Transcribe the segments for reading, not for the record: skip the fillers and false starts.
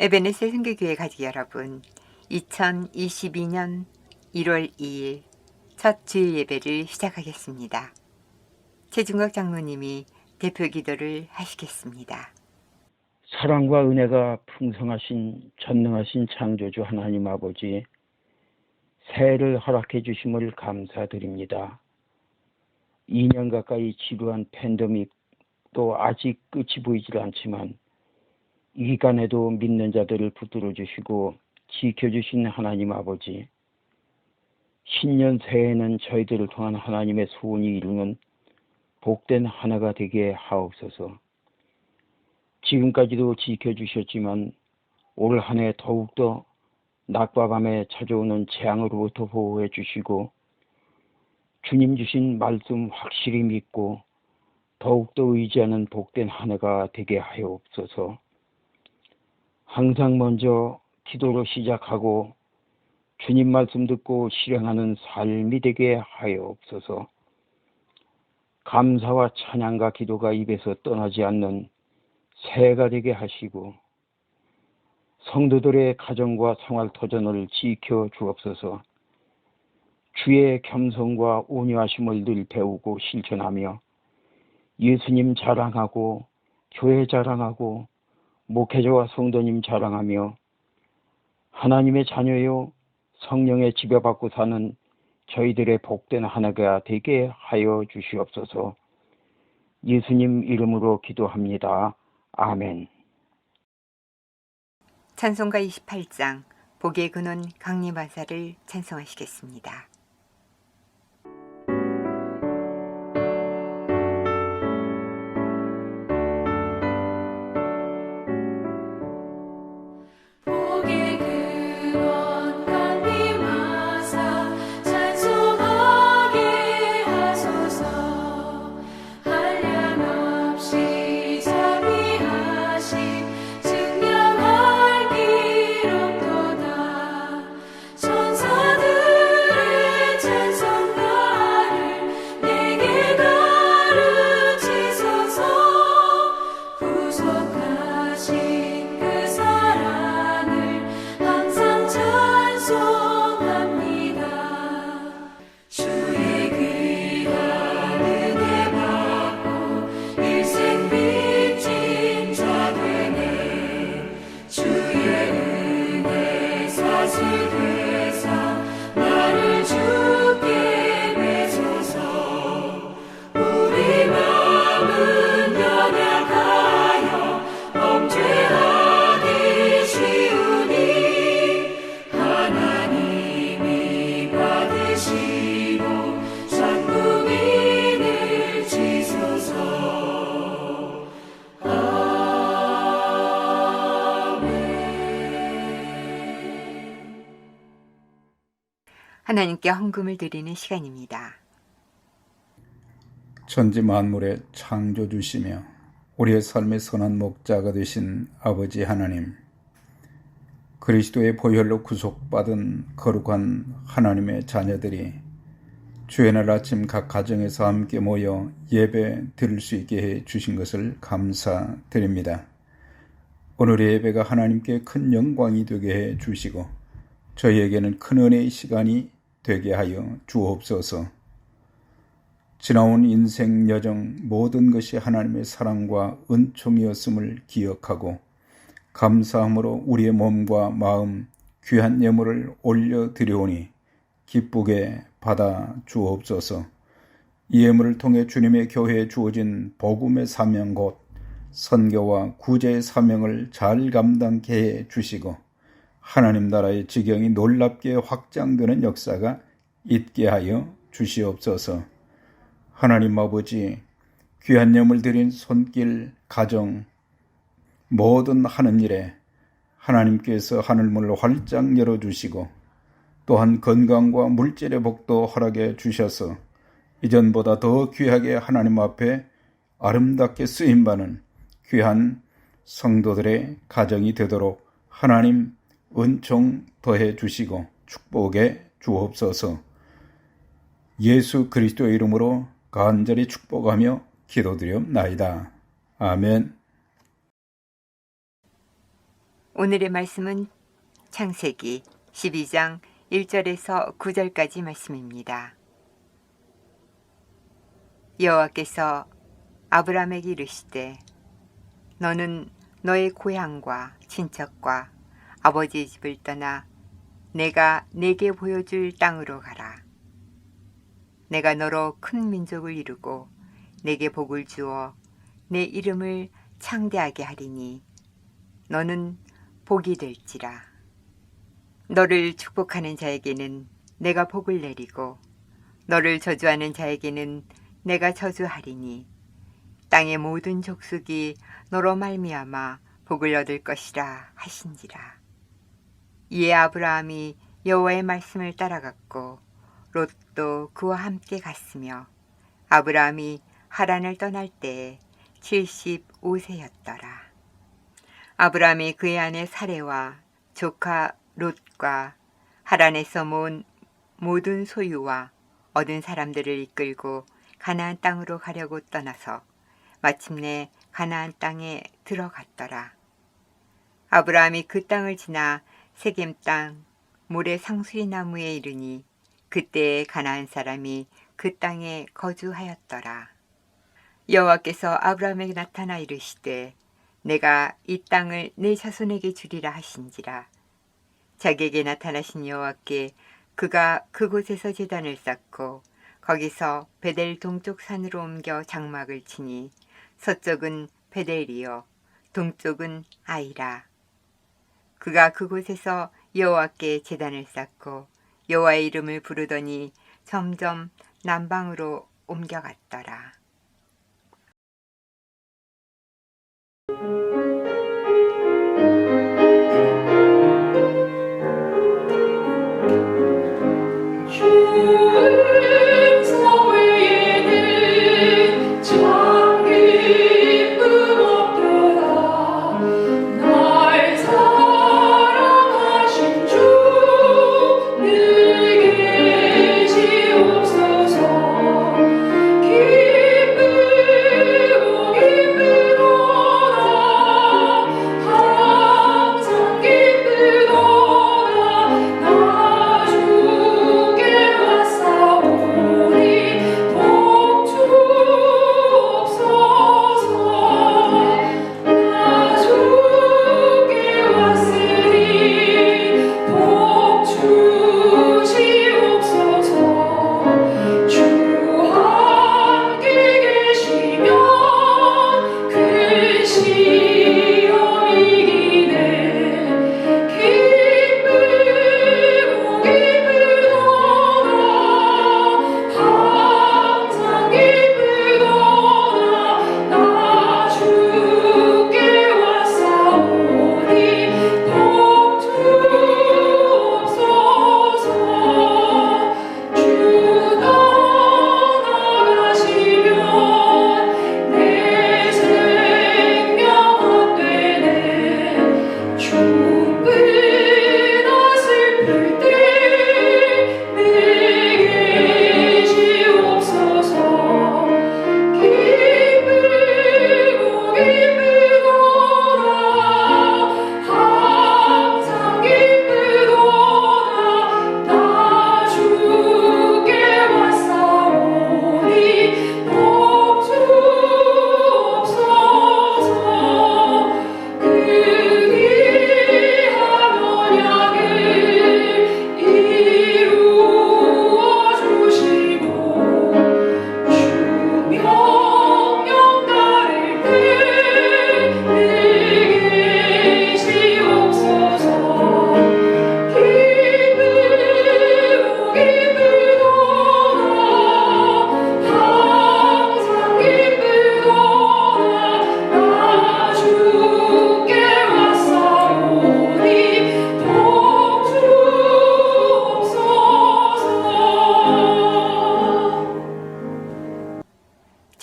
에베네셀 선교교회 가족 여러분, 2022년 1월 2일 첫 주일 예배를 시작하겠습니다. 최중국 장로님이 대표 기도를 하시겠습니다. 사랑과 은혜가 풍성하신 전능하신 창조주 하나님 아버지, 새해를 허락해 주심을 감사드립니다. 2년 가까이 지루한 팬데믹도 아직 끝이 보이질 않지만 이 기간에도 믿는 자들을 붙들어 주시고 지켜주신 하나님 아버지, 신년 새해에는 저희들을 통한 하나님의 소원이 이루는 복된 한 해가 되게 하옵소서. 지금까지도 지켜주셨지만 올 한 해 더욱더 낮과 밤에 찾아오는 재앙으로부터 보호해 주시고 주님 주신 말씀 확실히 믿고 더욱더 의지하는 복된 한 해가 되게 하옵소서. 항상 먼저 기도로 시작하고 주님 말씀 듣고 실행하는 삶이 되게 하옵소서. 감사와 찬양과 기도가 입에서 떠나지 않는 새해가 되게 하시고 성도들의 가정과 생활 터전을 지켜 주옵소서. 주의 겸손과 온유하심을 늘 배우고 실천하며 예수님 자랑하고 교회 자랑하고 목회자와 성도님 자랑하며 하나님의 자녀요 성령의 지배받고 사는 저희들의 복된 한 해가 되게 하여 주시옵소서. 예수님 이름으로 기도합니다. 아멘. 찬송가 28장 복의 근원 강림하사를 찬송하시겠습니다. 하나님께 헌금을 드리는 시간입니다. 천지 만물의 창조주시며 우리의 삶의 선한 목자가 되신 아버지 하나님, 그리스도의 보혈로 구속받은 거룩한 하나님의 자녀들이 주의 날 아침 각 가정에서 함께 모여 예배 드릴 수 있게 해 주신 것을 감사드립니다. 오늘의 예배가 하나님께 큰 영광이 되게 해 주시고 저희에게는 큰 은혜의 시간이 되게 하여 주옵소서. 지나온 인생 여정 모든 것이 하나님의 사랑과 은총이었음을 기억하고 감사함으로 우리의 몸과 마음 귀한 예물을 올려드리오니 기쁘게 받아 주옵소서. 이 예물을 통해 주님의 교회에 주어진 복음의 사명 곧 선교와 구제의 사명을 잘 감당케 해 주시고 하나님 나라의 지경이 놀랍게 확장되는 역사가 있게 하여 주시옵소서. 하나님 아버지, 귀한 예물 드린 손길, 가정, 모든 하는 일에 하나님께서 하늘문을 활짝 열어주시고 또한 건강과 물질의 복도 허락해 주셔서 이전보다 더 귀하게 하나님 앞에 아름답게 쓰임받는 귀한 성도들의 가정이 되도록 하나님 은총 더해 주시고 축복해 주옵소서. 예수 그리스도의 이름으로 간절히 축복하며 기도드리옵나이다. 아멘. 오늘의 말씀은 창세기 12장 1절에서 9절까지 말씀입니다. 여호와께서 아브라함에게 이르시되 너는 너의 고향과 친척과 아버지의 집을 떠나 내가 네게 보여줄 땅으로 가라. 내가 너로 큰 민족을 이루고 내게 복을 주어 내 이름을 창대하게 하리니 너는 복이 될지라. 너를 축복하는 자에게는 내가 복을 내리고 너를 저주하는 자에게는 내가 저주하리니 땅의 모든 족속이 너로 말미암아 복을 얻을 것이라 하신지라. 이에 아브라함이 여호와의 말씀을 따라갔고 롯도 그와 함께 갔으며 아브라함이 하란을 떠날 때에 75세였더라. 아브라함이 그의 아내 사레와 조카 롯과 하란에서 모은 모든 소유와 얻은 사람들을 이끌고 가나안 땅으로 가려고 떠나서 마침내 가나안 땅에 들어갔더라. 아브라함이 그 땅을 지나 세겜 땅 모래 상수리 나무에 이르니 그때에 가나안 사람이 그 땅에 거주하였더라. 여호와께서 아브라함에게 나타나 이르시되 내가 이 땅을 내 자손에게 주리라 하신지라. 자기에게 나타나신 여호와께 그가 그곳에서 제단을 쌓고 거기서 베델 동쪽 산으로 옮겨 장막을 치니 서쪽은 베델이요 동쪽은 아이라. 그가 그곳에서 여호와께 제단을 쌓고 여호와의 이름을 부르더니 점점 남방으로 옮겨갔더라.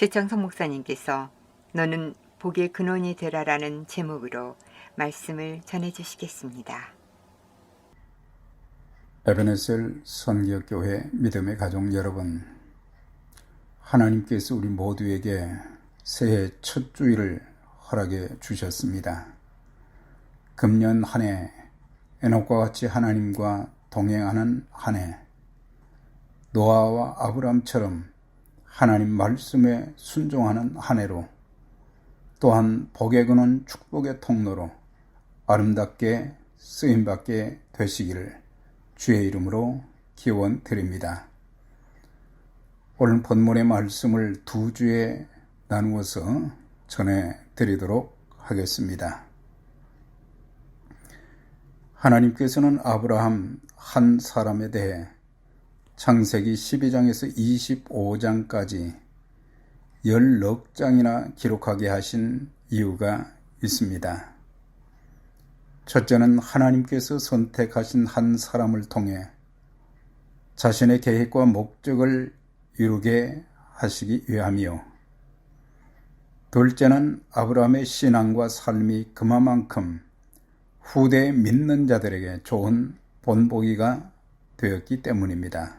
최창성 목사님께서 너는 복의 근원이 되라라는 제목으로 말씀을 전해주시겠습니다. 에베네셀 선교교회 믿음의 가족 여러분, 하나님께서 우리 모두에게 새해 첫 주일을 허락해 주셨습니다. 금년 한 해 에녹과 같이 하나님과 동행하는 한 해, 노아와 아브람처럼 하나님 말씀에 순종하는 한 해로, 또한 복에 거는 축복의 통로로 아름답게 쓰임받게 되시기를 주의 이름으로 기원 드립니다. 오늘 본문의 말씀을 두 주에 나누어서 전해 드리도록 하겠습니다. 하나님께서는 아브라함 한 사람에 대해 창세기 12장에서 25장까지 16장이나 기록하게 하신 이유가 있습니다. 첫째는 하나님께서 선택하신 한 사람을 통해 자신의 계획과 목적을 이루게 하시기 위함이요. 둘째는 아브라함의 신앙과 삶이 그만큼 후대 믿는 자들에게 좋은 본보기가 되었기 때문입니다.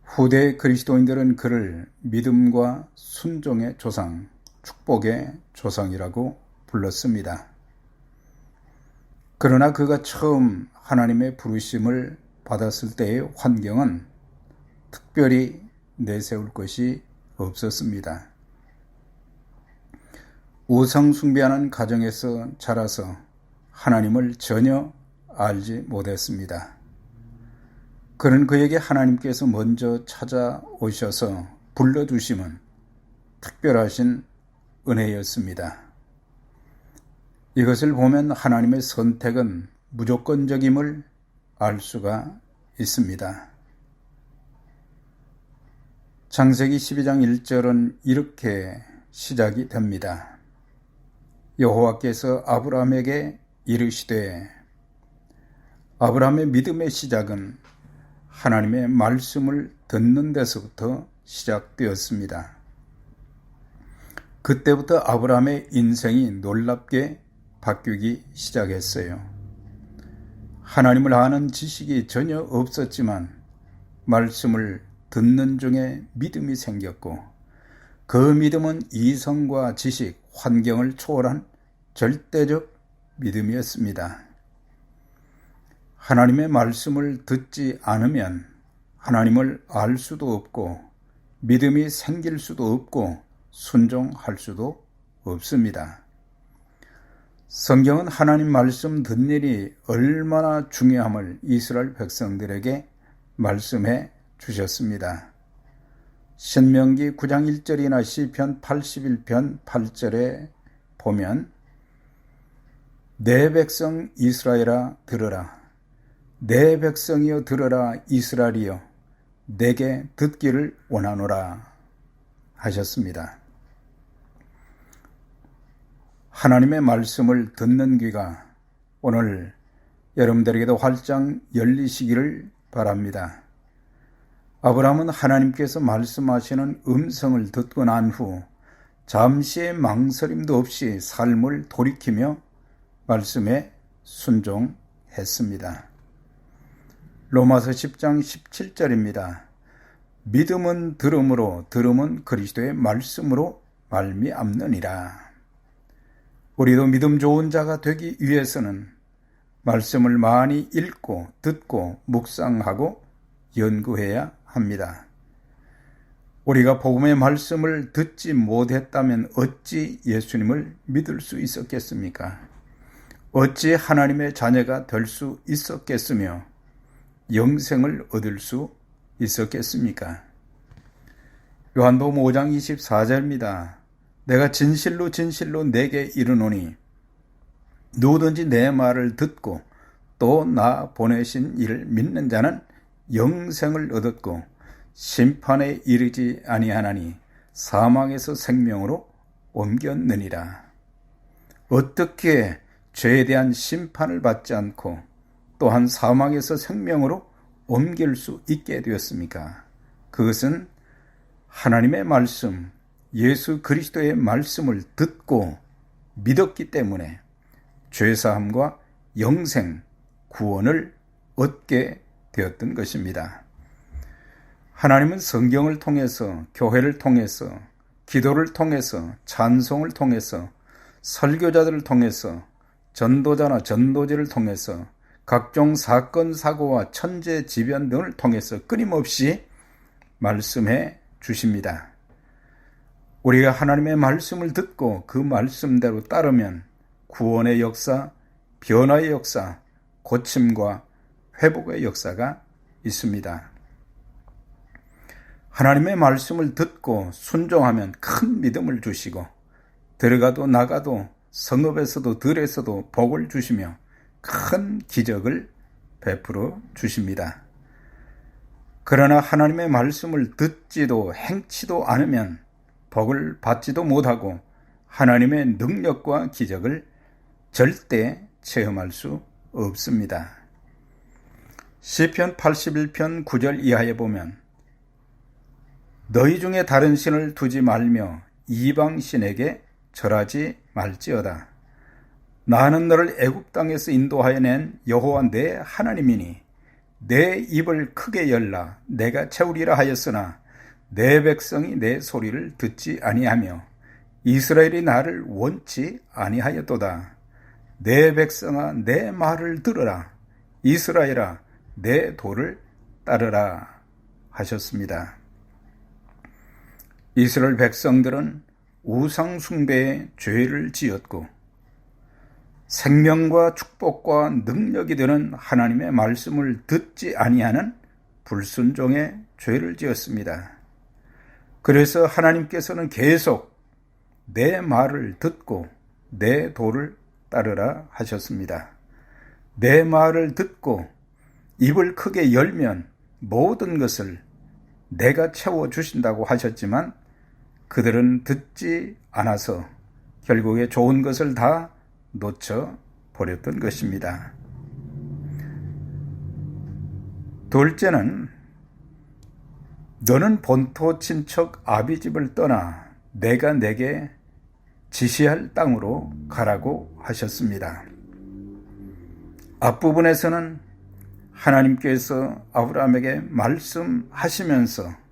후대 그리스도인들은 그를 믿음과 순종의 조상, 축복의 조상이라고 불렀습니다. 그러나 그가 처음 하나님의 부르심을 받았을 때의 환경은 특별히 내세울 것이 없었습니다. 우상 숭배하는 가정에서 자라서 하나님을 전혀 알지 못했습니다. 그는 그에게 하나님께서 먼저 찾아오셔서 불러주심은 특별하신 은혜였습니다. 이것을 보면 하나님의 선택은 무조건적임을 알 수가 있습니다. 창세기 12장 1절은 이렇게 시작이 됩니다. 여호와께서 아브라함에게 이르시되, 아브라함의 믿음의 시작은 하나님의 말씀을 듣는 데서부터 시작되었습니다. 그때부터 아브라함의 인생이 놀랍게 바뀌기 시작했어요. 하나님을 아는 지식이 전혀 없었지만 말씀을 듣는 중에 믿음이 생겼고, 그 믿음은 이성과 지식, 환경을 초월한 절대적 믿음이었습니다. 하나님의 말씀을 듣지 않으면 하나님을 알 수도 없고 믿음이 생길 수도 없고 순종할 수도 없습니다. 성경은 하나님 말씀 듣는 일이 얼마나 중요함을 이스라엘 백성들에게 말씀해 주셨습니다. 신명기 9장 1절이나 시편 81편 8절에 보면, 내 백성 이스라엘아 들으라, 내 백성이여 들으라 이스라엘이여 내게 듣기를 원하노라 하셨습니다. 하나님의 말씀을 듣는 귀가 오늘 여러분들에게도 활짝 열리시기를 바랍니다. 아브라함은 하나님께서 말씀하시는 음성을 듣고 난 후 잠시의 망설임도 없이 삶을 돌이키며 말씀에 순종했습니다. 로마서 10장 17절입니다. 믿음은 들음으로, 들음은 그리스도의 말씀으로 말미암느니라. 우리도 믿음 좋은 자가 되기 위해서는 말씀을 많이 읽고 듣고 묵상하고 연구해야 합니다. 우리가 복음의 말씀을 듣지 못했다면 어찌 예수님을 믿을 수 있었겠습니까? 어찌 하나님의 자녀가 될 수 있었겠으며 영생을 얻을 수 있었겠습니까? 요한복음 5장 24절입니다. 내가 진실로 진실로 내게 이르노니 누구든지 내 말을 듣고 또 나 보내신 이를 믿는 자는 영생을 얻었고 심판에 이르지 아니하나니 사망에서 생명으로 옮겼느니라. 어떻게 죄에 대한 심판을 받지 않고 또한 사망에서 생명으로 옮길 수 있게 되었습니까? 그것은 하나님의 말씀, 예수 그리스도의 말씀을 듣고 믿었기 때문에 죄사함과 영생, 구원을 얻게 되었던 것입니다. 하나님은 성경을 통해서, 교회를 통해서, 기도를 통해서, 찬송을 통해서, 설교자들을 통해서 전도자나 전도지를 통해서 각종 사건, 사고와 천재지변 등을 통해서 끊임없이 말씀해 주십니다. 우리가 하나님의 말씀을 듣고 그 말씀대로 따르면 구원의 역사, 변화의 역사, 고침과 회복의 역사가 있습니다. 하나님의 말씀을 듣고 순종하면 큰 믿음을 주시고 들어가도 나가도 성읍에서도 들에서도 복을 주시며 큰 기적을 베풀어 주십니다. 그러나 하나님의 말씀을 듣지도 행치도 않으면 복을 받지도 못하고 하나님의 능력과 기적을 절대 체험할 수 없습니다. 시편 81편 9절 이하에 보면 너희 중에 다른 신을 두지 말며 이방 신에게 절하지 말지어다. 나는 너를 애굽 땅에서 인도하여 낸 여호와 내 하나님이니 내 입을 크게 열라 내가 채우리라 하였으나 내 백성이 내 소리를 듣지 아니하며 이스라엘이 나를 원치 아니하였도다. 내 백성아 내 말을 들으라 이스라엘아 내 도를 따르라 하셨습니다. 이스라엘 백성들은 우상 숭배에 죄를 지었고 생명과 축복과 능력이 되는 하나님의 말씀을 듣지 아니하는 불순종의 죄를 지었습니다. 그래서 하나님께서는 계속 내 말을 듣고 내 도를 따르라 하셨습니다. 내 말을 듣고 입을 크게 열면 모든 것을 내가 채워주신다고 하셨지만 그들은 듣지 않아서 결국에 좋은 것을 다 놓쳐버렸던 것입니다. 둘째는 너는 본토 친척 아비집을 떠나 내가 내게 지시할 땅으로 가라고 하셨습니다. 앞부분에서는 하나님께서 아브라함에게 말씀하시면서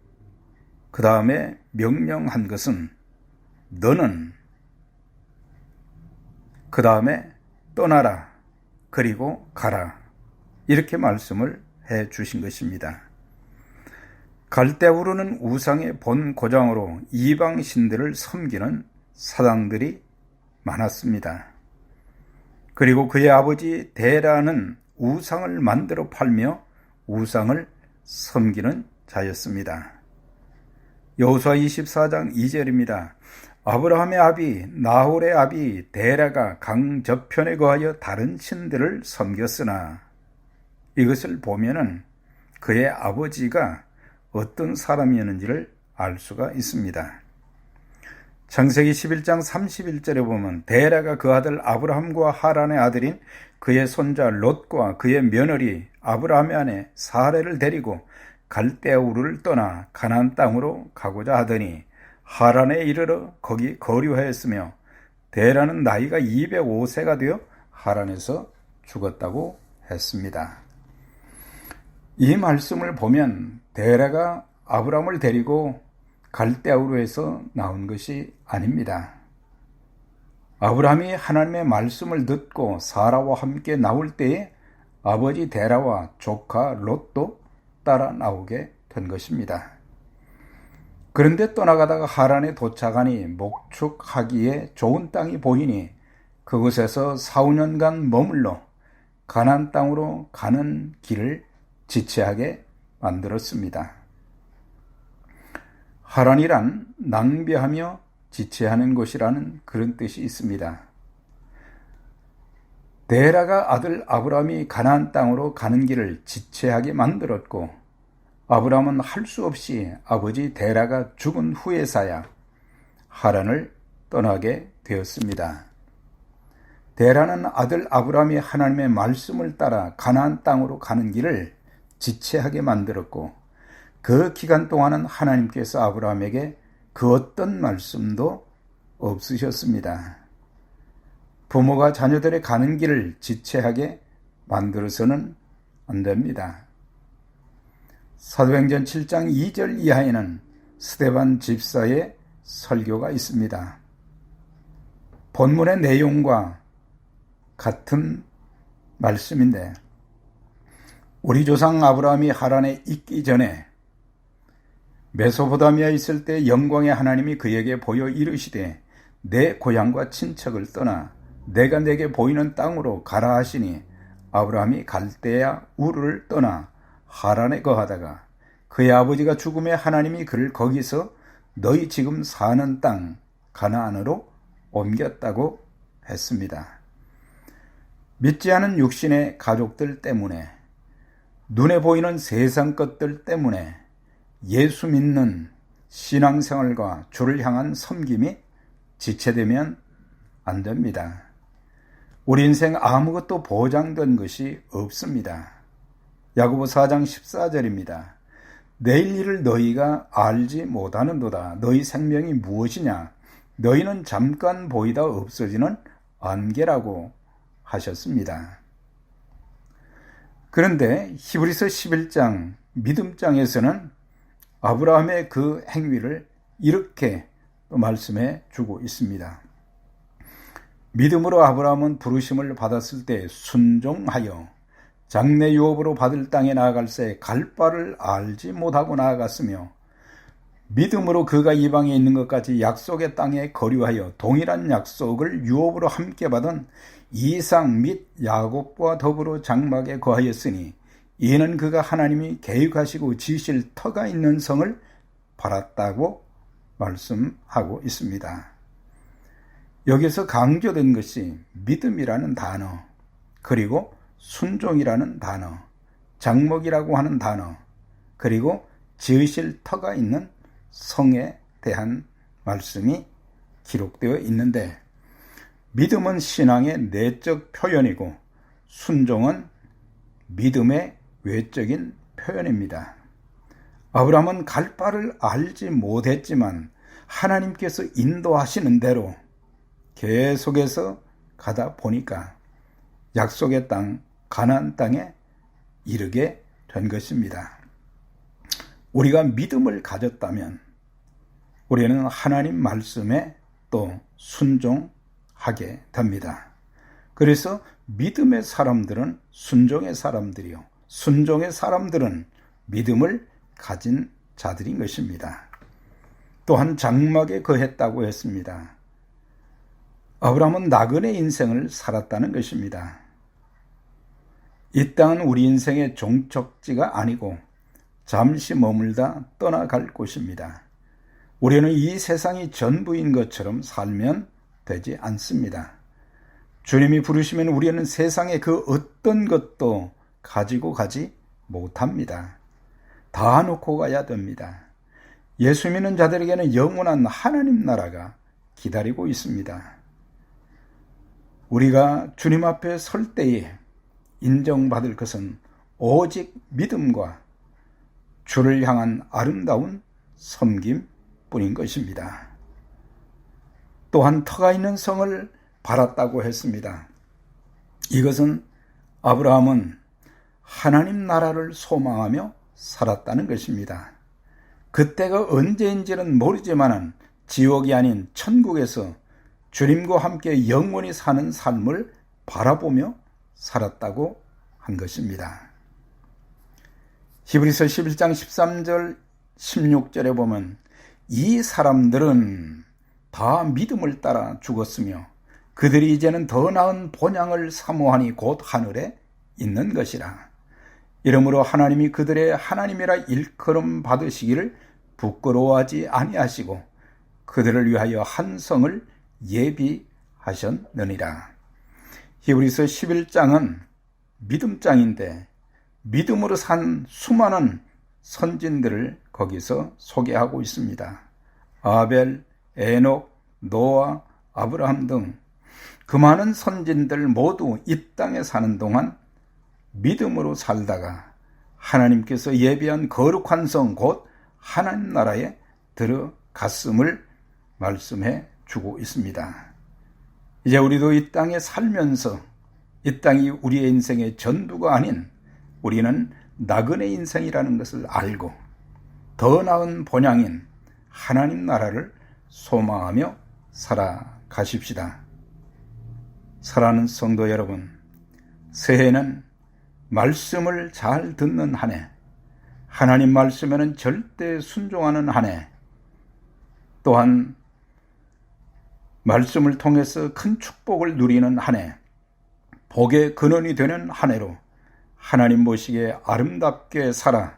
그 다음에 명령한 것은 너는 그 다음에 떠나라 그리고 가라 이렇게 말씀을 해 주신 것입니다. 갈대우르는 우상의 본 고장으로 이방 신들을 섬기는 사당들이 많았습니다. 그리고 그의 아버지 데라는 우상을 만들어 팔며 우상을 섬기는 자였습니다. 여호수아 24장 2절입니다. 아브라함의 아비 나홀의 아비 데라가 강 저편에 거하여 다른 신들을 섬겼으나 이것을 보면은 그의 아버지가 어떤 사람이었는지를 알 수가 있습니다. 창세기 11장 31절에 보면 데라가 그 아들 아브라함과 하란의 아들인 그의 손자 롯과 그의 며느리 아브라함의 아내 사레를 데리고 갈대우르를 떠나 가나안 땅으로 가고자 하더니 하란에 이르러 거기 거류하였으며 데라는 나이가 205세가 되어 하란에서 죽었다고 했습니다. 이 말씀을 보면 데라가 아브라함을 데리고 갈대우르에서 나온 것이 아닙니다. 아브라함이 하나님의 말씀을 듣고 사라와 함께 나올 때에 아버지 데라와 조카 롯도 따라 나오게 된 것입니다. 그런데 떠나가다가 하란에 도착하니 목축하기에 좋은 땅이 보이니 그곳에서 4~5년간 머물러 가나안 땅으로 가는 길을 지체하게 만들었습니다. 하란이란 낭비하며 지체하는 곳이라는 그런 뜻이 있습니다. 데라가 아들 아브라함이 가나안 땅으로 가는 길을 지체하게 만들었고 아브라함은 할 수 없이 아버지 데라가 죽은 후에서야 하란을 떠나게 되었습니다. 데라는 아들 아브라함이 하나님의 말씀을 따라 가나안 땅으로 가는 길을 지체하게 만들었고 그 기간 동안은 하나님께서 아브라함에게 그 어떤 말씀도 없으셨습니다. 부모가 자녀들의 가는 길을 지체하게 만들어서는 안 됩니다. 사도행전 7장 2절 이하에는 스데반 집사의 설교가 있습니다. 본문의 내용과 같은 말씀인데, 우리 조상 아브라함이 하란에 있기 전에 메소포타미아에 있을 때 영광의 하나님이 그에게 보여 이르시되 내 고향과 친척을 떠나 내가 내게 보이는 땅으로 가라 하시니, 아브라함이 갈대아 우르를 떠나 하란에 거하다가 그의 아버지가 죽음에 하나님이 그를 거기서 너희 지금 사는 땅 가나안으로 옮겼다고 했습니다. 믿지 않은 육신의 가족들 때문에, 눈에 보이는 세상 것들 때문에 예수 믿는 신앙생활과 주를 향한 섬김이 지체되면 안 됩니다. 우리 인생 아무것도 보장된 것이 없습니다. 야고보 4장 14절입니다. 내일 일을 너희가 알지 못하는도다. 너희 생명이 무엇이냐? 너희는 잠깐 보이다 없어지는 안개라고 하셨습니다. 그런데 히브리서 11장 믿음장에서는 아브라함의 그 행위를 이렇게 또 말씀해 주고 있습니다. 믿음으로 아브라함은 부르심을 받았을 때 순종하여 장래 유업으로 받을 땅에 나아갈새 갈 바를 알지 못하고 나아갔으며, 믿음으로 그가 이방에 있는 것까지 약속의 땅에 거류하여 동일한 약속을 유업으로 함께 받은 이삭 및 야곱과 더불어 장막에 거하였으니, 이는 그가 하나님이 계획하시고 지으실 터가 있는 성을 바랐다고 말씀하고 있습니다. 여기서 강조된 것이 믿음이라는 단어, 그리고 순종이라는 단어, 장막이라고 하는 단어, 그리고 지으실 터가 있는 성에 대한 말씀이 기록되어 있는데, 믿음은 신앙의 내적 표현이고 순종은 믿음의 외적인 표현입니다. 아브라함은 갈 바를 알지 못했지만 하나님께서 인도하시는 대로 계속해서 가다 보니까 약속의 땅 가나안 땅에 이르게 된 것입니다. 우리가 믿음을 가졌다면 우리는 하나님 말씀에 또 순종하게 됩니다. 그래서 믿음의 사람들은 순종의 사람들이요, 순종의 사람들은 믿음을 가진 자들인 것입니다. 또한 장막에 거했다고 했습니다. 아브라함은 나그네 인생을 살았다는 것입니다. 이 땅은 우리 인생의 종착지가 아니고 잠시 머물다 떠나갈 곳입니다. 우리는 이 세상이 전부인 것처럼 살면 되지 않습니다. 주님이 부르시면 우리는 세상의 그 어떤 것도 가지고 가지 못합니다. 다 놓고 가야 됩니다. 예수 믿는 자들에게는 영원한 하나님 나라가 기다리고 있습니다. 우리가 주님 앞에 설 때에 인정받을 것은 오직 믿음과 주를 향한 아름다운 섬김뿐인 것입니다. 또한 터가 있는 성을 바랐다고 했습니다. 이것은 아브라함은 하나님 나라를 소망하며 살았다는 것입니다. 그때가 언제인지는 모르지만 지옥이 아닌 천국에서 주님과 함께 영원히 사는 삶을 바라보며 살았다고 한 것입니다. 히브리서 11장 13절 16절에 보면 이 사람들은 다 믿음을 따라 죽었으며 그들이 이제는 더 나은 본향을 사모하니 곧 하늘에 있는 것이라. 이러므로 하나님이 그들의 하나님이라 일컬음 받으시기를 부끄러워하지 아니하시고 그들을 위하여 한 성을 예비하셨느니라. 히브리서 11장은 믿음장인데 믿음으로 산 수많은 선진들을 거기서 소개하고 있습니다. 아벨, 에녹, 노아, 아브라함 등 그 많은 선진들 모두 이 땅에 사는 동안 믿음으로 살다가 하나님께서 예비한 거룩한 성 곧 하나님 나라에 들어갔음을 말씀해 주고 있습니다. 이제 우리도 이 땅에 살면서 이 땅이 우리의 인생의 전부가 아닌 우리는 나그네 인생이라는 것을 알고 더 나은 본향인 하나님 나라를 소망하며 살아가십시다. 사랑하는 성도 여러분, 새해는 말씀을 잘 듣는 한 해, 하나님 말씀에는 절대 순종하는 한 해, 또한 말씀을 통해서 큰 축복을 누리는 한 해, 복의 근원이 되는 한 해로 하나님 보시기에 아름답게 살아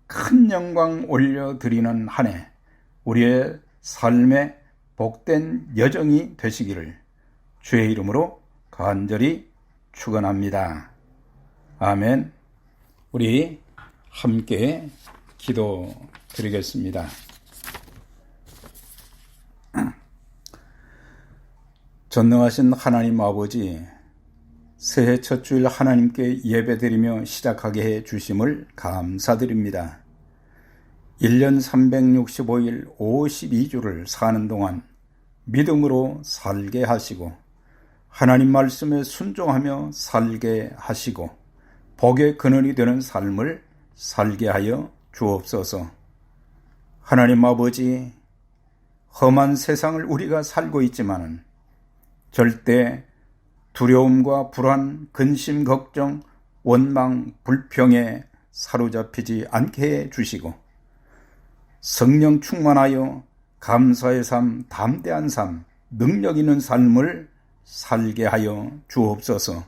큰 영광 올려드리는 한 해, 우리의 삶의 복된 여정이 되시기를 주의 이름으로 간절히 축원합니다. 아멘. 우리 함께 기도드리겠습니다. 전능하신 하나님 아버지, 새해 첫 주일 하나님께 예배드리며 시작하게 해 주심을 감사드립니다. 1년 365일 52주를 사는 동안 믿음으로 살게 하시고 하나님 말씀에 순종하며 살게 하시고 복의 근원이 되는 삶을 살게 하여 주옵소서. 하나님 아버지, 험한 세상을 우리가 살고 있지만은 절대 두려움과 불안, 근심, 걱정, 원망, 불평에 사로잡히지 않게 해 주시고 성령 충만하여 감사의 삶, 담대한 삶, 능력 있는 삶을 살게 하여 주옵소서.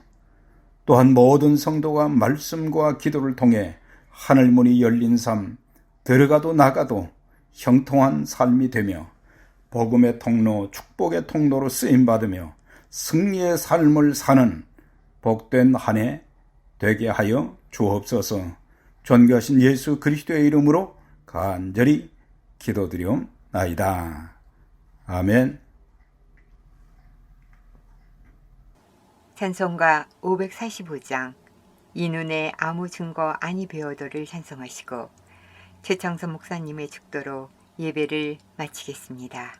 또한 모든 성도가 말씀과 기도를 통해 하늘문이 열린 삶, 들어가도 나가도 형통한 삶이 되며 복음의 통로, 축복의 통로로 쓰임받으며 승리의 삶을 사는 복된 한 해 되게 하여 주옵소서. 존귀하신 예수 그리스도의 이름으로 간절히 기도드리옵나이다. 아멘. 찬송가 545장 이 눈에 아무 증거 아니 배워도를 찬송하시고 최창선 목사님의 축도로 예배를 마치겠습니다.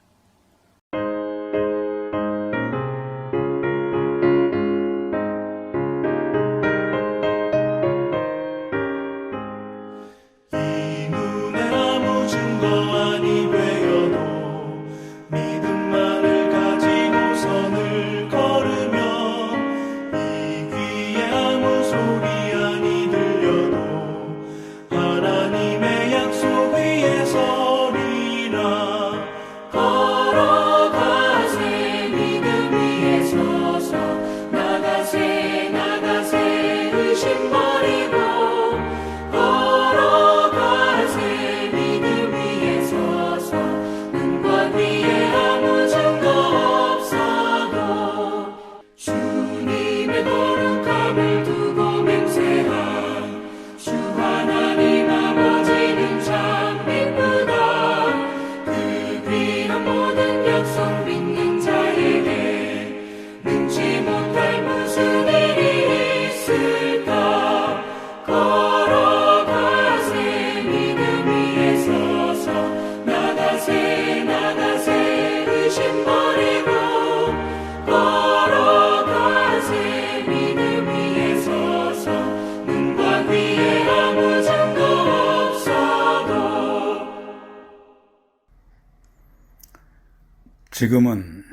지금은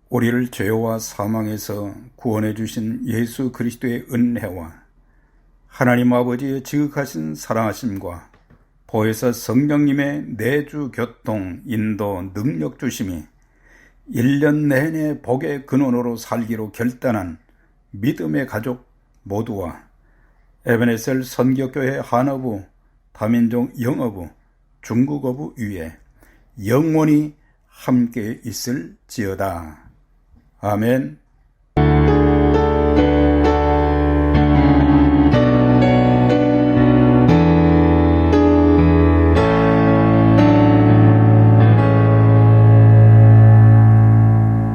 우리를 죄와 사망에서 구원해 주신 예수 그리스도의 은혜와 하나님 아버지의 지극하신 사랑하심과 보혜사 성령님의 내주 교통, 인도, 능력 주심이 1년 내내 복의 근원으로 살기로 결단한 믿음의 가족 모두와 에베네셀 선교교회 한어부, 다민족 영어부, 중국어부 위에 영원히 함께 있을지어다. 아멘.